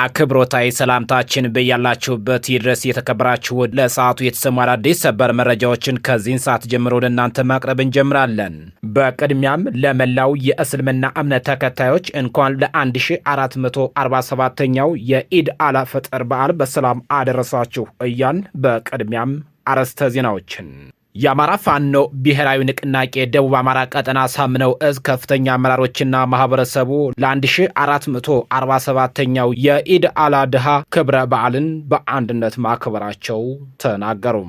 አክብሮታዊ ሰላምታችን በያላችሁበት ይድረስ። የተከበራችሁ ለሰዓቱ የተሰሙ አዳዲስ ሰበር መረጃዎችን ከዚህን ሰዓት ጀምሮ ወደ እናንተ ማቅረብ እንጀምራለን። በቅድሚያም ለመላው የእስልምና እምነት ተከታዮች እንኳን ለ1447ኛው የኢድ አል ፈጥር በዓል በሰላም አደረሳችሁ እያል በቅድሚያም አርዕስተ ዜናዎችን የአማራ ፋኖ ብሔራዊ ንቅናቄ ደቡብ አማራ ቀጠና ሳምነው እዝ ከፍተኛ አመራሮችና ማህበረሰቡ ለ1447ኛው የኢድ አል አድሃ ክብረ በዓልን በአንድነት ማክበራቸው ተናገሩ።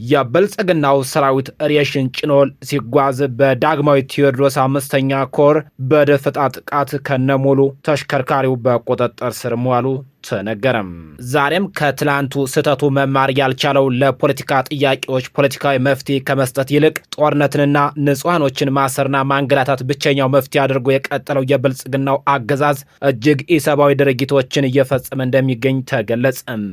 የብልጽግናው ሰራዊት ሬሽን ጭኖ ሲጓዝ በዳግማዊ ቴዎድሮስ 5ኛ ኮር በደፈጣ ጥቃት ከነሙሉ ተሽከርካሪው በቁጥጥር ስር መዋሉ ተነገረም። ዛሬም ከትላንቱ ስህተቱ መማር ያልቻለው ለፖለቲካ ጥያቄዎች ፖለቲካዊ መፍትሄ ከመስጠት ይልቅ ጦርነትንና ንጹሐኖችን ማሰርና ማንገላታት ብቸኛው መፍትሄ አድርጎ የቀጠለው የብልጽግናው አገዛዝ እጅግ ኢሰብአዊ ድርጊቶችን እየፈጸመ እንደሚገኝ ተገለጸም።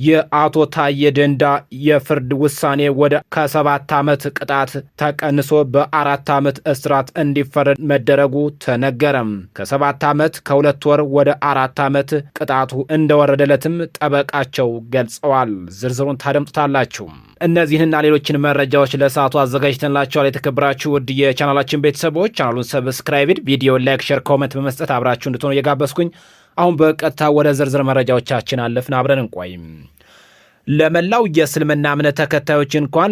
የአቶ ታዬ ደንዳ የፍርድ ውሳኔ ወደ ከ7 ዓመት ቅጣት ተቀንሶ በ4 ዓመት እስራት እንዲፈረድ መደረጉ ተነገረም። ከ7 ዓመት ከ2 ወር ወደ 4 ዓመት ቅጣቱ እንደወረደለትም ጠበቃቸው ገልጸዋል። ዝርዝሩን ታደምጡታላችሁ። እነዚህንና ሌሎችን መረጃዎች ለሰዓቱ አዘጋጅተንላችኋል። የተከበራችሁ ውድ የቻናላችን ቤተሰቦች ቻናሉን ሰብስክራይብ፣ ቪዲዮ ላይክ፣ ሼር፣ ኮሜንት በመስጠት አብራችሁ እንድትሆኑ እየጋበዝኩኝ አሁን በቀጥታ ወደ ዝርዝር መረጃዎቻችን አለፍን። አብረን እንቆይም። ለመላው የእስልምና እምነት ተከታዮች እንኳን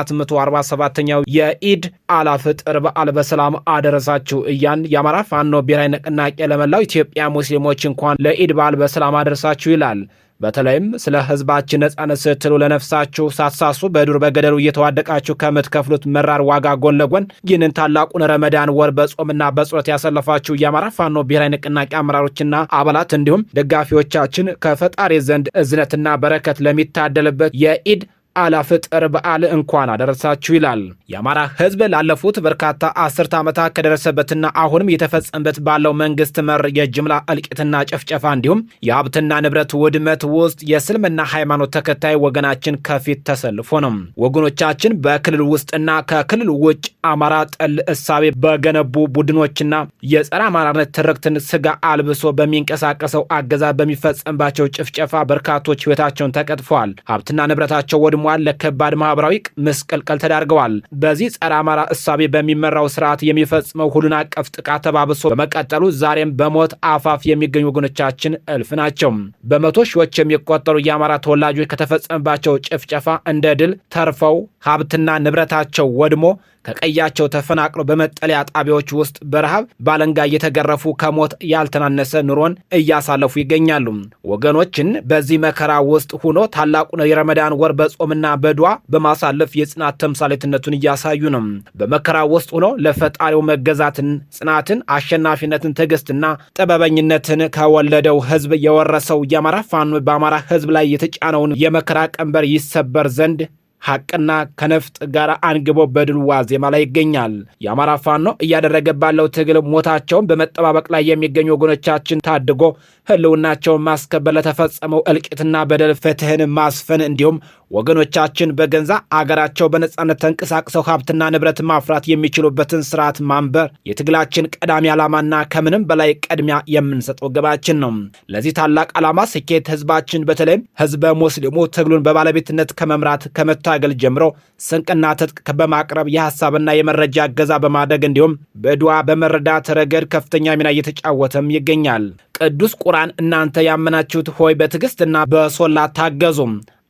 ለ1447ኛው የኢድ አል ፈጥር በዓል በሰላም አደረሳችሁ እያን የአማራ ፋኖ ብሔራዊ ንቅናቄ ለመላው ኢትዮጵያ ሙስሊሞች እንኳን ለኢድ በዓል በሰላም አደረሳችሁ ይላል። በተለይም ስለ ህዝባችን ነጻነት ስትሉ ለነፍሳችሁ ሳትሳሱ በዱር በገደሉ እየተዋደቃችሁ ከምትከፍሉት መራር ዋጋ ጎን ለጎን ይህንን ታላቁን ረመዳን ወር በጾምና በጸሎት ያሰለፋችሁ የአማራ ፋኖ ብሔራዊ ንቅናቄ አመራሮችና አባላት እንዲሁም ደጋፊዎቻችን ከፈጣሪ ዘንድ እዝነትና በረከት ለሚታደልበት የኢድ አል ፈጥር በዓል እንኳን አደረሳችሁ ይላል። የአማራ ህዝብ ላለፉት በርካታ አስርተ ዓመታት ከደረሰበትና አሁንም እየተፈጸመበት ባለው መንግስት መር የጅምላ እልቂትና ጭፍጨፋ እንዲሁም የሀብትና ንብረት ውድመት ውስጥ የእስልምና ሃይማኖት ተከታይ ወገናችን ከፊት ተሰልፎ ነው። ወገኖቻችን በክልል ውስጥና ከክልል ውጭ አማራ ጠል እሳቤ በገነቡ ቡድኖችና የጸረ አማራነት ትርክትን ስጋ አልብሶ በሚንቀሳቀሰው አገዛዝ በሚፈጸምባቸው ጭፍጨፋ በርካቶች ህይወታቸውን ተቀጥፈዋል። ሀብትና ንብረታቸው ወድሞ ለከባድ ማህበራዊ ምስቅልቅል ተዳርገዋል። በዚህ ጸረ አማራ እሳቤ በሚመራው ስርዓት የሚፈጽመው ሁሉን አቀፍ ጥቃት ተባብሶ በመቀጠሉ ዛሬም በሞት አፋፍ የሚገኙ ወገኖቻችን እልፍ ናቸው። በመቶ ሺዎች የሚቆጠሩ የአማራ ተወላጆች ከተፈጸመባቸው ጭፍጨፋ እንደ ድል ተርፈው ሀብትና ንብረታቸው ወድሞ ከቀያቸው ተፈናቅለው በመጠለያ ጣቢያዎች ውስጥ በረሃብ ባለንጋ እየተገረፉ ከሞት ያልተናነሰ ኑሮን እያሳለፉ ይገኛሉ። ወገኖችን በዚህ መከራ ውስጥ ሆኖ ታላቁን የረመዳን ወር በጾምና በዱዓ በማሳለፍ የጽናት ተምሳሌትነቱን እያሳዩ ነው። በመከራ ውስጥ ሆኖ ለፈጣሪው መገዛትን፣ ጽናትን፣ አሸናፊነትን፣ ትዕግስትና ጥበበኝነትን ከወለደው ህዝብ የወረሰው የአማራ ፋኖ በአማራ ህዝብ ላይ የተጫነውን የመከራ ቀንበር ይሰበር ዘንድ ሐቅና ከነፍጥ ጋር አንግቦ በድል ዋዜማ ላይ ይገኛል። የአማራ ፋኖ እያደረገ ባለው ትግል ሞታቸውን በመጠባበቅ ላይ የሚገኙ ወገኖቻችን ታድጎ ህልውናቸውን ማስከበር ለተፈጸመው እልቂትና በደል ፍትህን ማስፈን እንዲሁም ወገኖቻችን በገንዛ አገራቸው በነጻነት ተንቀሳቅሰው ሀብትና ንብረት ማፍራት የሚችሉበትን ስርዓት ማንበር የትግላችን ቀዳሚ ዓላማና ከምንም በላይ ቅድሚያ የምንሰጠው ግባችን ነው። ለዚህ ታላቅ ዓላማ ስኬት ህዝባችን በተለይም ህዝበ ሙስሊሙ ትግሉን በባለቤትነት ከመምራት ከመታገል ጀምሮ ስንቅና ትጥቅ በማቅረብ የሐሳብና የመረጃ እገዛ በማድረግ እንዲሁም በዱዓ በመረዳት ረገድ ከፍተኛ ሚና እየተጫወተም ይገኛል። ቅዱስ ቁርአን እናንተ ያመናችሁት ሆይ በትዕግስትና በሶላት ታገዙ፣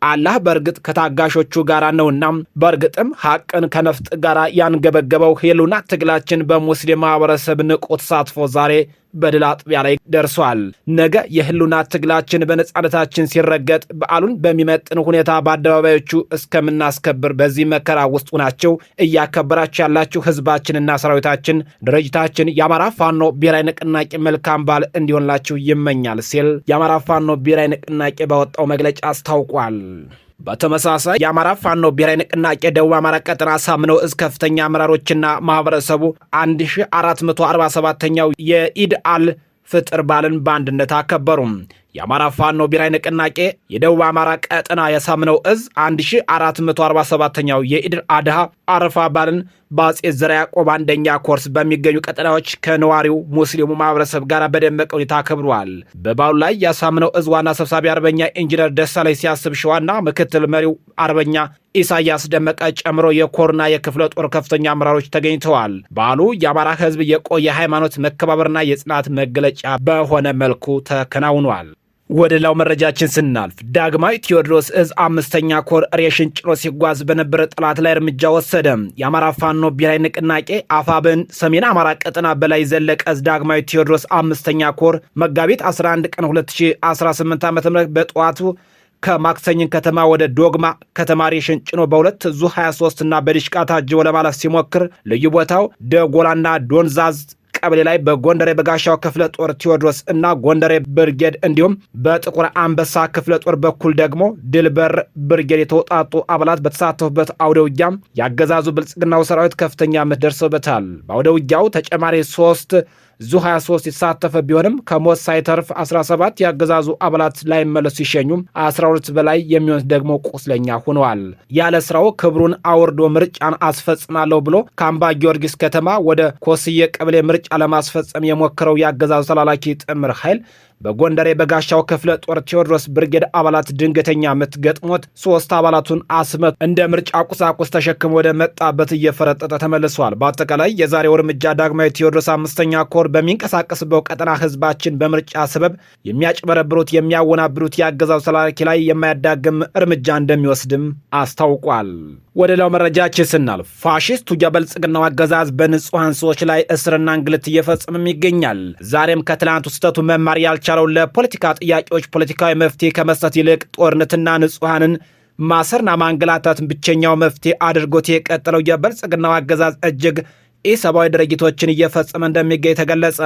አላህ በእርግጥ ከታጋሾቹ ጋር ነውና። በእርግጥም ሐቅን ከነፍጥ ጋር ያንገበገበው ህልውና ትግላችን በሙስሊም ማህበረሰብ ንቁ ተሳትፎ ዛሬ በድል አጥቢያ ላይ ደርሷል። ነገ የህልውና ትግላችን በነጻነታችን ሲረገጥ በዓሉን በሚመጥን ሁኔታ በአደባባዮቹ እስከምናስከብር በዚህ መከራ ውስጥ ናቸው እያከበራችሁ ያላችሁ ህዝባችንና ሰራዊታችን ድርጅታችን የአማራ ፋኖ ብሔራዊ ንቅናቄ መልካም በዓል እንዲሆንላችሁ ይመኛል ሲል የአማራ ፋኖ ብሔራዊ ንቅናቄ ባወጣው መግለጫ አስታውቋል። በተመሳሳይ የአማራ ፋኖ ብሔራዊ ንቅናቄ ደቡብ አማራ ቀጠና ሳምነው እዝ ከፍተኛ አመራሮችና ማህበረሰቡ 1447ኛው የኢድ አል ፈጥር በዓልን በአንድነት አከበሩ። የአማራ ፋኖ ብሔራዊ ንቅናቄ የደቡብ አማራ ቀጠና የሳምነው እዝ 1447ኛው የኢድ አድሃ አረፋ በዓልን በአጼ ዘርዓ ያዕቆብ አንደኛ ኮርስ በሚገኙ ቀጠናዎች ከነዋሪው ሙስሊሙ ማህበረሰብ ጋር በደመቀ ሁኔታ አክብረዋል። በበዓሉ ላይ ያሳምነው እዝ ዋና ሰብሳቢ አርበኛ ኢንጂነር ደሳለኝ ሲያስብ ሸዋና ምክትል መሪው አርበኛ ኢሳያስ ደመቀ ጨምሮ የኮርና የክፍለ ጦር ከፍተኛ አመራሮች ተገኝተዋል። በዓሉ የአማራ ህዝብ የቆየ ሃይማኖት መከባበርና የጽናት መገለጫ በሆነ መልኩ ተከናውኗል። ወደ ሌላው መረጃችን ስናልፍ ዳግማዊ ቴዎድሮስ እዝ 5ኛ ኮር ሬሽን ጭኖ ሲጓዝ በነበረ ጠላት ላይ እርምጃ ወሰደ። የአማራ ፋኖ ብሔራዊ ንቅናቄ አፋብን ሰሜን አማራ ቀጠና በላይ ዘለቀ እዝ ዳግማዊ ቴዎድሮስ 5ኛ ኮር መጋቢት 11 ቀን 2018 ዓ.ም በጠዋቱ ከማክሰኝን ከተማ ወደ ዶግማ ከተማ ሬሽን ጭኖ በሁለት ዙ 23 እና በዲሽቃ ታጅቦ ለማለፍ ሲሞክር ልዩ ቦታው ደጎላና ዶንዛዝ ቀበሌ ላይ በጎንደሬ በጋሻው ክፍለ ጦር ቴዎድሮስ እና ጎንደሬ ብርጌድ እንዲሁም በጥቁር አንበሳ ክፍለ ጦር በኩል ደግሞ ድልበር ብርጌድ የተውጣጡ አባላት በተሳተፉበት አውደ ውጊያም ያገዛዙ ብልጽግናው ሰራዊት ከፍተኛ ምት ደርሶበታል። በአውደ ውጊያው ተጨማሪ 3 ዙ 23 የተሳተፈ ቢሆንም ከሞት ሳይተርፍ 17 ያገዛዙ አባላት ላይ መለሱ ሲሸኙም 12 በላይ የሚሆኑት ደግሞ ቁስለኛ ሆነዋል። ያለ ስራው ክብሩን አውርዶ ምርጫን አስፈጽማለሁ ብሎ ከአምባ ጊዮርጊስ ከተማ ወደ ኮስዬ ቀበሌ ምርጫ ለማስፈጸም የሞከረው ያገዛዙ ተላላኪ ጥምር ኃይል በጎንደሬ በጋሻው ክፍለ ጦር ቴዎድሮስ ብርጌድ አባላት ድንገተኛ ምት ገጥሞት 3 አባላቱን አስመት እንደ ምርጫ ቁሳቁስ ተሸክሞ ወደ መጣበት እየፈረጠጠ ተመልሷል። በአጠቃላይ የዛሬው እርምጃ ዳግማዊ ቴዎድሮስ 5ኛ ኮር በሚንቀሳቀስበት ቀጠና ህዝባችን በምርጫ ሰበብ የሚያጭበረብሩት የሚያወናብሩት የአገዛዙ ተላላኪ ላይ የማያዳግም እርምጃ እንደሚወስድም አስታውቋል። ወደ ሌላው መረጃችን ስናልፍ ፋሺስቱ የብልጽግናው አገዛዝ በንጹሐን ሰዎች ላይ እስርና እንግልት እየፈጸመም ይገኛል። ዛሬም ከትላንቱ ስህተቱ መማር ያልቻለው ለፖለቲካ ጥያቄዎች ፖለቲካዊ መፍትሄ ከመስጠት ይልቅ ጦርነትና ንጹሐንን ማሰርና ማንገላታትን ብቸኛው መፍትሄ አድርጎት የቀጠለው የብልጽግናው አገዛዝ እጅግ ኢሰብአዊ ድርጊቶችን እየፈጸመ እንደሚገኝ ተገለጸ።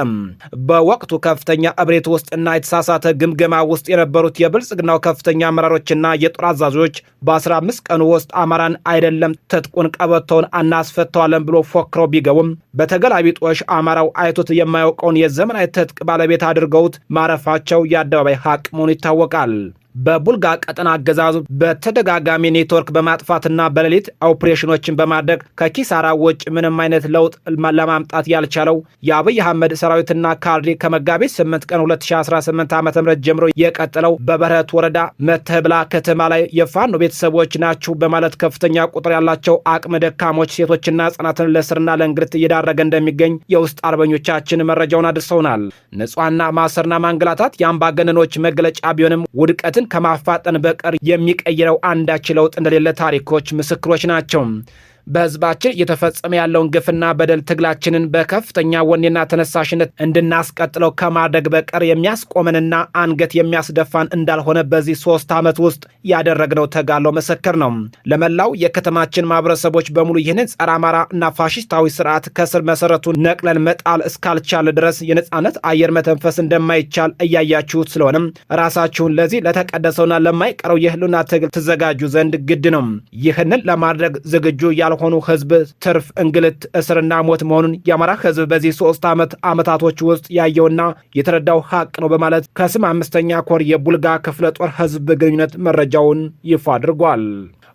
በወቅቱ ከፍተኛ እብሪት ውስጥና የተሳሳተ ግምገማ ውስጥ የነበሩት የብልጽግናው ከፍተኛ አመራሮችና የጦር አዛዦች በ15 ቀኑ ውስጥ አማራን አይደለም ትጥቁን ቀበቶውን አናስፈተዋለን ብሎ ፎክረው ቢገቡም በተገላቢጦሽ አማራው አይቶት የማያውቀውን የዘመናዊ ትጥቅ ባለቤት አድርገውት ማረፋቸው የአደባባይ ሀቅ መሆኑ ይታወቃል። በቡልጋ ቀጠና አገዛዙ በተደጋጋሚ ኔትወርክ በማጥፋትና በሌሊት ኦፕሬሽኖችን በማድረግ ከኪሳራ ውጭ ምንም አይነት ለውጥ ለማምጣት ያልቻለው የአብይ አህመድ ሰራዊትና ካድሬ ከመጋቢት 8 ቀን 2018 ዓ.ም ጀምሮ የቀጠለው በበረህት ወረዳ መተብላ ከተማ ላይ የፋኖ ቤተሰቦች ናችሁ በማለት ከፍተኛ ቁጥር ያላቸው አቅመ ደካሞች ሴቶችና ህጻናትን ለስርና ለእንግልት እየዳረገ እንደሚገኝ የውስጥ አርበኞቻችን መረጃውን አድርሰውናል። ንጹሐና ማሰርና ማንገላታት የአምባገነኖች መገለጫ ቢሆንም ውድቀትን ከማፋጠን በቀር የሚቀይረው አንዳች ለውጥ እንደሌለ ታሪኮች ምስክሮች ናቸው። በህዝባችን እየተፈጸመ ያለውን ግፍና በደል ትግላችንን በከፍተኛ ወኔና ተነሳሽነት እንድናስቀጥለው ከማድረግ በቀር የሚያስቆመንና አንገት የሚያስደፋን እንዳልሆነ በዚህ 3 ዓመት ውስጥ ያደረግነው ተጋድሎ ምስክር ነው። ለመላው የከተማችን ማህበረሰቦች በሙሉ ይህንን ጸረ አማራ እና ፋሽስታዊ ስርዓት ከስር መሰረቱ ነቅለን መጣል እስካልቻለ ድረስ የነጻነት አየር መተንፈስ እንደማይቻል እያያችሁት ስለሆነም ራሳችሁን ለዚህ ለተቀደሰውና ለማይቀረው የህልውና ትግል ትዘጋጁ ዘንድ ግድ ነው። ይህንን ለማድረግ ዝግጁ ሆኑ ህዝብ ትርፍ እንግልት እስርና ሞት መሆኑን የአማራ ህዝብ በዚህ 3 ዓመታቶች ውስጥ ያየውና የተረዳው ሀቅ ነው በማለት ከስም 5ኛ ኮር የቡልጋ ክፍለ ጦር ህዝብ ግንኙነት መረጃውን ይፋ አድርጓል።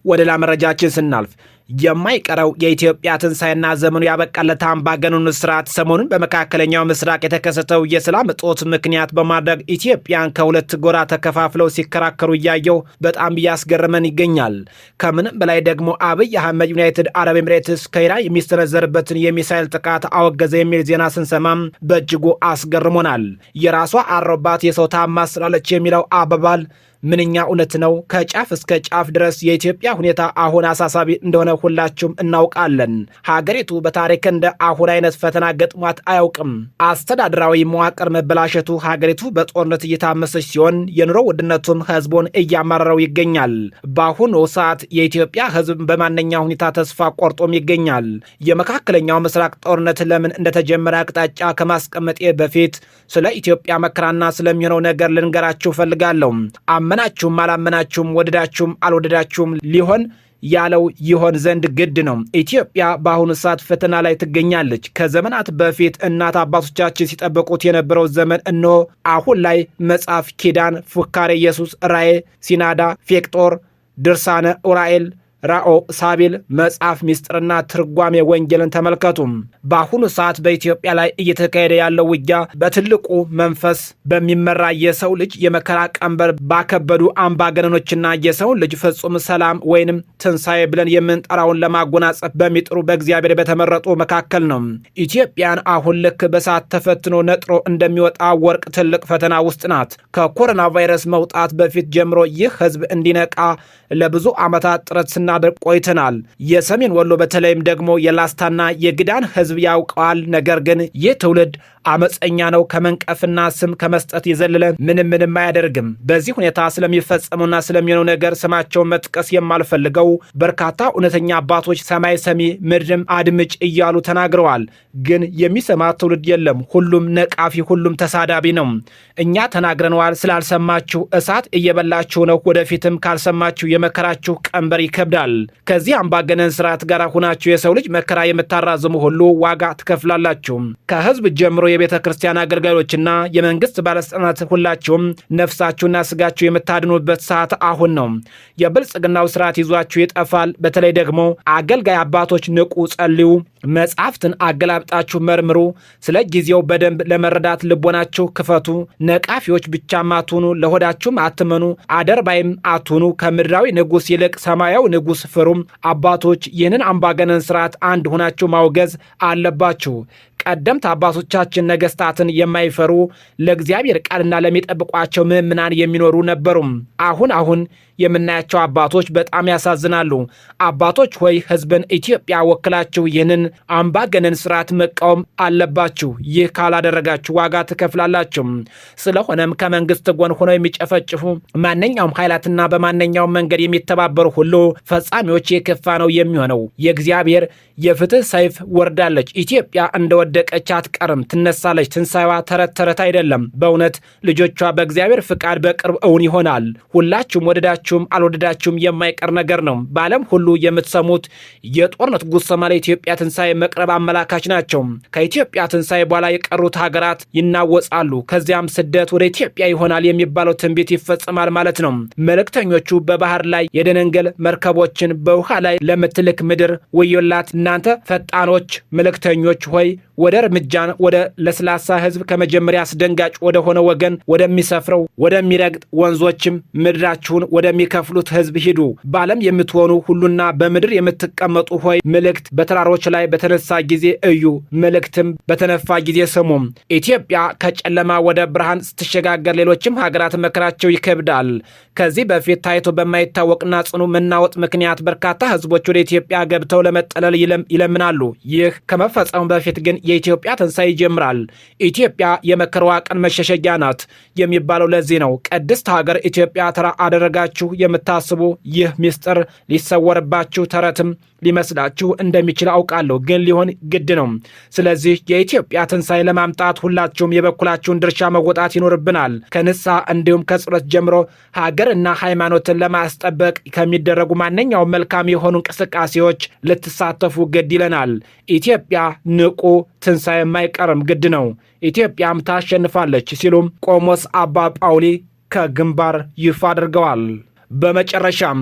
ወደ ሌላ መረጃችን ስናልፍ የማይቀረው የኢትዮጵያ ትንሣኤና ዘመኑ ያበቃለት አምባገነኑ ስርዓት ሰሞኑን በመካከለኛው ምስራቅ የተከሰተው የሰላም እጦት ምክንያት በማድረግ ኢትዮጵያን ከሁለት ጎራ ተከፋፍለው ሲከራከሩ እያየው በጣም እያስገረመን ይገኛል። ከምንም በላይ ደግሞ አብይ አህመድ ዩናይትድ አረብ ኤምሬትስ ከኢራን የሚሰነዘርበትን የሚሳይል ጥቃት አወገዘ የሚል ዜና ስንሰማም በእጅጉ አስገርሞናል። የራሷ አሮባት የሰው ታማስላለች የሚለው አባባል ምንኛ እውነት ነው። ከጫፍ እስከ ጫፍ ድረስ የኢትዮጵያ ሁኔታ አሁን አሳሳቢ እንደሆነ ሁላችሁም እናውቃለን። ሀገሪቱ በታሪክ እንደ አሁን አይነት ፈተና ገጥሟት አያውቅም። አስተዳደራዊ መዋቅር መበላሸቱ ሀገሪቱ በጦርነት እየታመሰች ሲሆን የኑሮ ውድነቱም ህዝቡን እያማረረው ይገኛል። በአሁኑ ሰዓት የኢትዮጵያ ህዝብ በማንኛው ሁኔታ ተስፋ ቆርጦም ይገኛል። የመካከለኛው ምስራቅ ጦርነት ለምን እንደተጀመረ አቅጣጫ ከማስቀመጤ በፊት ስለ ኢትዮጵያ መከራና ስለሚሆነው ነገር ልንገራችሁ ፈልጋለሁ። አመናችሁም አላመናችሁም ወደዳችሁም አልወደዳችሁም ሊሆን ያለው ይሆን ዘንድ ግድ ነው። ኢትዮጵያ በአሁኑ ሰዓት ፈተና ላይ ትገኛለች። ከዘመናት በፊት እናት አባቶቻችን ሲጠበቁት የነበረው ዘመን እነሆ አሁን ላይ መጽሐፍ ኪዳን፣ ፉካሬ ኢየሱስ፣ ራእየ ሲናዳ፣ ፌቅጦር፣ ድርሳነ ኡራኤል፣ ራኦ ሳቢል መጽሐፍ ሚስጥርና ትርጓሜ ወንጌልን ተመልከቱ። በአሁኑ ሰዓት በኢትዮጵያ ላይ እየተካሄደ ያለው ውጊያ በትልቁ መንፈስ በሚመራ የሰው ልጅ የመከራ ቀንበር ባከበዱ አምባገነኖችና የሰውን ልጅ ፍጹም ሰላም ወይንም ትንሣኤ ብለን የምንጠራውን ለማጎናጸፍ በሚጥሩ በእግዚአብሔር በተመረጡ መካከል ነው። ኢትዮጵያን አሁን ልክ በሰዓት ተፈትኖ ነጥሮ እንደሚወጣ ወርቅ ትልቅ ፈተና ውስጥ ናት። ከኮሮና ቫይረስ መውጣት በፊት ጀምሮ ይህ ህዝብ እንዲነቃ ለብዙ ዓመታት ጥረት ስናደርግ ቆይተናል። የሰሜን ወሎ በተለይም ደግሞ የላስታና የግዳን ህዝብ ያውቀዋል። ነገር ግን ይህ ትውልድ አመፀኛ ነው። ከመንቀፍና ስም ከመስጠት የዘለለ ምንም አያደርግም። በዚህ ሁኔታ ስለሚፈጸሙና ስለሚሆነው ነገር ስማቸውን መጥቀስ የማልፈልገው በርካታ እውነተኛ አባቶች ሰማይ ሰሚ ምድርም አድምጭ እያሉ ተናግረዋል። ግን የሚሰማ ትውልድ የለም። ሁሉም ነቃፊ፣ ሁሉም ተሳዳቢ ነው። እኛ ተናግረነዋል። ስላልሰማችሁ እሳት እየበላችሁ ነው። ወደፊትም ካልሰማችሁ የመከራችሁ ቀንበር ይከብዳል። ከዚህ አምባገነን ስርዓት ጋር ሁናችሁ የሰው ልጅ መከራ የምታራዝሙ ሁሉ ዋጋ ትከፍላላችሁ። ከህዝብ ጀምሮ የቤተ ክርስቲያን አገልጋዮችና የመንግስት ባለስልጣናት ሁላችሁም ነፍሳችሁና ስጋችሁ የምታድኑበት ሰዓት አሁን ነው። የብልጽግናው ስርዓት ይዟችሁ ይጠፋል። በተለይ ደግሞ አገልጋይ አባቶች ንቁ፣ ጸልዩ፣ መጽሐፍትን አገላብጣችሁ መርምሩ። ስለ ጊዜው በደንብ ለመረዳት ልቦናችሁ ክፈቱ። ነቃፊዎች ብቻም አትሁኑ፣ ለሆዳችሁም አትመኑ፣ አደርባይም አትሁኑ። ከምድራዊ ንጉሥ ይልቅ ሰማያዊ ንጉሥ ፍሩም። አባቶች ይህንን አምባገነን ስርዓት አንድ ሆናችሁ ማውገዝ አለባችሁ። ቀደምት አባቶቻችን ነገስታትን የማይፈሩ ለእግዚአብሔር ቃልና ለሚጠብቋቸው ምዕምናን የሚኖሩ ነበሩም። አሁን የምናያቸው አባቶች በጣም ያሳዝናሉ። አባቶች ሆይ ህዝብን ኢትዮጵያ ወክላችሁ ይህንን አምባገነን ስርዓት መቃወም አለባችሁ። ይህ ካላደረጋችሁ ዋጋ ትከፍላላችሁ። ስለሆነም ከመንግስት ጎን ሆነው የሚጨፈጭፉ ማንኛውም ኃይላትና በማንኛውም መንገድ የሚተባበሩ ሁሉ ፈጻሚዎች የከፋ ነው የሚሆነው። የእግዚአብሔር የፍትህ ሰይፍ ወርዳለች። ኢትዮጵያ እንደወደቀች አትቀርም፣ ትነሳለች። ትንሣኤዋ ተረት ተረት አይደለም። በእውነት ልጆቿ በእግዚአብሔር ፍቃድ በቅርብ እውን ይሆናል። ሁላችሁም ወደዳችሁም አልወደዳችሁም የማይቀር ነገር ነው። በዓለም ሁሉ የምትሰሙት የጦርነት ጉሰማ ለኢትዮጵያ ትንሣኤ መቅረብ አመላካች ናቸው። ከኢትዮጵያ ትንሣኤ በኋላ የቀሩት ሀገራት ይናወጻሉ። ከዚያም ስደት ወደ ኢትዮጵያ ይሆናል የሚባለው ትንቢት ይፈጸማል ማለት ነው። መልእክተኞቹ በባህር ላይ የደነንገል መርከቦችን በውሃ ላይ ለምትልክ ምድር ወዮላት። እናንተ ፈጣኖች መልእክተኞች ሆይ ወደ እርምጃን ወደ ለስላሳ ህዝብ ከመጀመሪያ አስደንጋጭ ወደ ሆነ ወገን ወደሚሰፍረው ወደሚረግጥ ወንዞችም ምድራችሁን ወደሚከፍሉት ህዝብ ሂዱ። በዓለም የምትሆኑ ሁሉና በምድር የምትቀመጡ ሆይ መልእክት በተራሮች ላይ በተነሳ ጊዜ እዩ፣ መልእክትም በተነፋ ጊዜ ስሙም። ኢትዮጵያ ከጨለማ ወደ ብርሃን ስትሸጋገር ሌሎችም ሀገራት መከራቸው ይከብዳል። ከዚህ በፊት ታይቶ በማይታወቅና ጽኑ መናወጥ ምክንያት በርካታ ህዝቦች ወደ ኢትዮጵያ ገብተው ለመጠለል ይለምናሉ። ይህ ከመፈጸሙ በፊት ግን የኢትዮጵያ ትንሣኤ ይጀምራል። ኢትዮጵያ የመከራዋ ቀን መሸሸጊያ ናት የሚባለው ለዚህ ነው። ቅድስት ሀገር ኢትዮጵያ ተራ አደረጋችሁ የምታስቡ ይህ ምስጢር ሊሰወርባችሁ ተረትም ሊመስላችሁ እንደሚችል አውቃለሁ፣ ግን ሊሆን ግድ ነው። ስለዚህ የኢትዮጵያ ትንሣኤ ለማምጣት ሁላችሁም የበኩላችሁን ድርሻ መወጣት ይኖርብናል። ከንስሐ እንዲሁም ከጸሎት ጀምሮ ሀገርና ሃይማኖትን ለማስጠበቅ ከሚደረጉ ማንኛውም መልካም የሆኑ እንቅስቃሴዎች ልትሳተፉ ግድ ይለናል። ኢትዮጵያ ንቁ፣ ትንሣኤ የማይቀርም ግድ ነው። ኢትዮጵያም ታሸንፋለች ሲሉም ቆሞስ አባ ጳውሊ ከግንባር ይፋ አድርገዋል። በመጨረሻም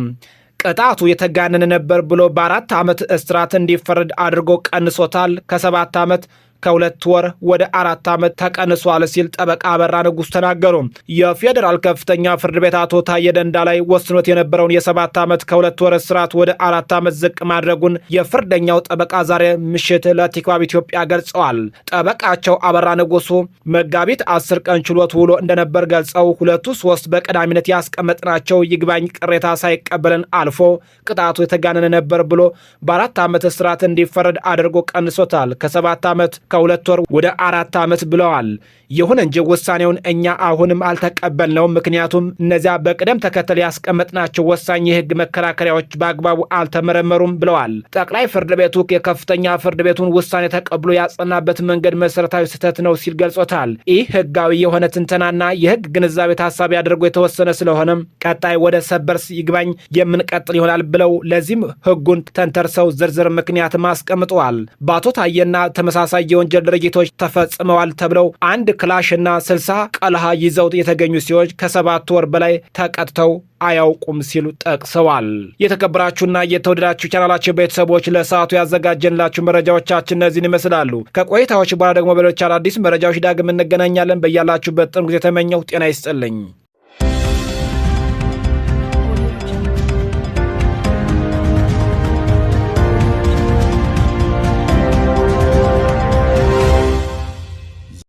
ቅጣቱ የተጋነነ ነበር ብሎ በ4 ዓመት እስራት እንዲፈረድ አድርጎ ቀንሶታል። ከ7 ዓመት ከ2 ወር ወደ 4 ዓመት ተቀንሷል ሲል ጠበቃ አበራ ንጉሥ ተናገሩ። የፌዴራል ከፍተኛ ፍርድ ቤት አቶ ታዬ ደንዳ ላይ ወስኖት የነበረውን የ7 ዓመት ከ2 ወር እስራት ወደ 4 ዓመት ዝቅ ማድረጉን የፍርደኛው ጠበቃ ዛሬ ምሽት ለቲክቫህ ኢትዮጵያ ገልጸዋል። ጠበቃቸው አበራ ንጉሱ መጋቢት 10 ቀን ችሎት ውሎ እንደነበር ገልጸው 2-3 በቀዳሚነት ያስቀመጥናቸው ይግባኝ ቅሬታ ሳይቀበልን አልፎ ቅጣቱ የተጋነነ ነበር ብሎ በ4 ዓመት እስራት እንዲፈረድ አድርጎ ቀንሶታል። ከ7 ዓመት ከ2 ወር ወደ 4 ዓመት ብለዋል። ይሁን እንጂ ውሳኔውን እኛ አሁንም አልተቀበልነውም። ምክንያቱም እነዚያ በቅደም ተከተል ያስቀመጥናቸው ወሳኝ የህግ መከራከሪያዎች በአግባቡ አልተመረመሩም ብለዋል። ጠቅላይ ፍርድ ቤቱ የከፍተኛ ፍርድ ቤቱን ውሳኔ ተቀብሎ ያጸናበት መንገድ መሰረታዊ ስህተት ነው ሲል ገልጾታል። ይህ ህጋዊ የሆነ ትንተናና የህግ ግንዛቤ ታሳቢ አድርጎ የተወሰነ ስለሆነም ቀጣይ ወደ ሰበር ይግባኝ የምንቀጥል ይሆናል ብለው ለዚህም ህጉን ተንተርሰው ዝርዝር ምክንያት አስቀምጠዋል። በአቶ ታዬና ተመሳሳይ የወንጀል ድርጊቶች ተፈጽመዋል ተብለው 1 ክላሽና 60 ቀልሃ ይዘው የተገኙ ሲሆን ከ7 ወር በላይ ተቀጥተው አያውቁም ሲሉ ጠቅሰዋል። የተከበራችሁና የተወደዳችሁ ቻናላችን ቤተሰቦች ለሰዓቱ ያዘጋጀንላችሁ መረጃዎቻችን እነዚህን ይመስላሉ። ከቆይታዎች በኋላ ደግሞ በሌሎች አዳዲስ መረጃዎች ዳግም እንገናኛለን። በያላችሁበት ጥሩ ጊዜ ተመኘሁ። ጤና ይስጥልኝ።